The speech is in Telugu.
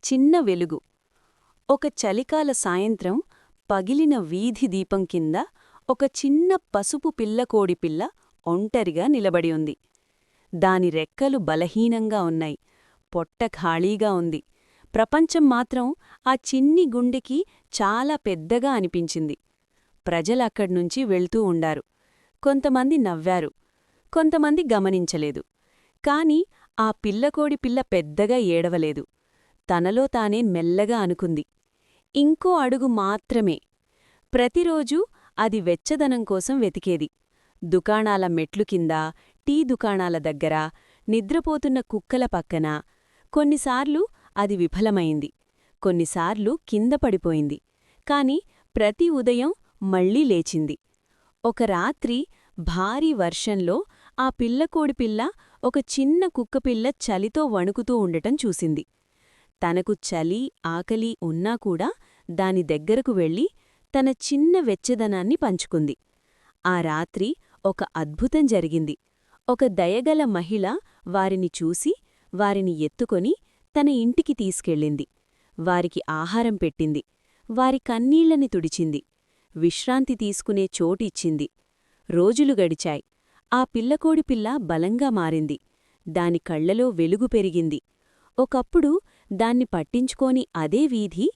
చిన్న వెలుగు. ఒక చలికాల సాయంత్రం పగిలిన వీధి దీపం కింద ఒక చిన్న పసుపు పిల్లకోడిపిల్ల ఒంటరిగా నిలబడి ఉంది. దాని రెక్కలు బలహీనంగా ఉన్నాయి, పొట్ట ఖాళీగా ఉంది. ప్రపంచం మాత్రం ఆ చిన్ని గుండెకి చాలా పెద్దగా అనిపించింది. ప్రజలక్కడ్నుంచి వెళ్తూ ఉండారు. కొంతమంది నవ్వారు, కొంతమంది గమనించలేదు. కాని ఆ పిల్లకోడి పిల్ల పెద్దగా ఏడవలేదు. తనలో తానే మెల్లగా అనుకుంది, ఇంకో అడుగు మాత్రమే. ప్రతిరోజూ అది వెచ్చదనం కోసం వెతికేది. దుకాణాల మెట్లు కింద, టీ దుకాణాల దగ్గర, నిద్రపోతున్న కుక్కల పక్కన. కొన్నిసార్లు అది విఫలమైంది, కొన్నిసార్లు కింద పడిపోయింది. కాని ప్రతి ఉదయం మళ్లీ లేచింది. ఒక రాత్రి భారీ వర్షంలో ఆ పిల్లకోడిపిల్ల ఒక చిన్న కుక్కపిల్ల చలితో వణుకుతూ ఉండటం చూసింది. తనకు చలి, ఆకలి ఉన్నాకూడా దాని దగ్గరకు వెళ్ళి తన చిన్న వెచ్చదనాన్ని పంచుకుంది. ఆ రాత్రి ఒక అద్భుతం జరిగింది. ఒక దయగల మహిళ వారిని చూసి, వారిని ఎత్తుకొని తన ఇంటికి తీసుకెళ్ళింది. వారికి ఆహారం పెట్టింది, వారి కన్నీళ్లని తుడిచింది, విశ్రాంతి తీసుకునే చోటిచ్చింది. రోజులు గడిచాయి. ఆ పిల్లకోడిపిల్ల బలంగా మారింది. దాని కళ్లలో వెలుగు పెరిగింది. ఒకప్పుడు దాన్ని పట్టించుకోని అదే వీధి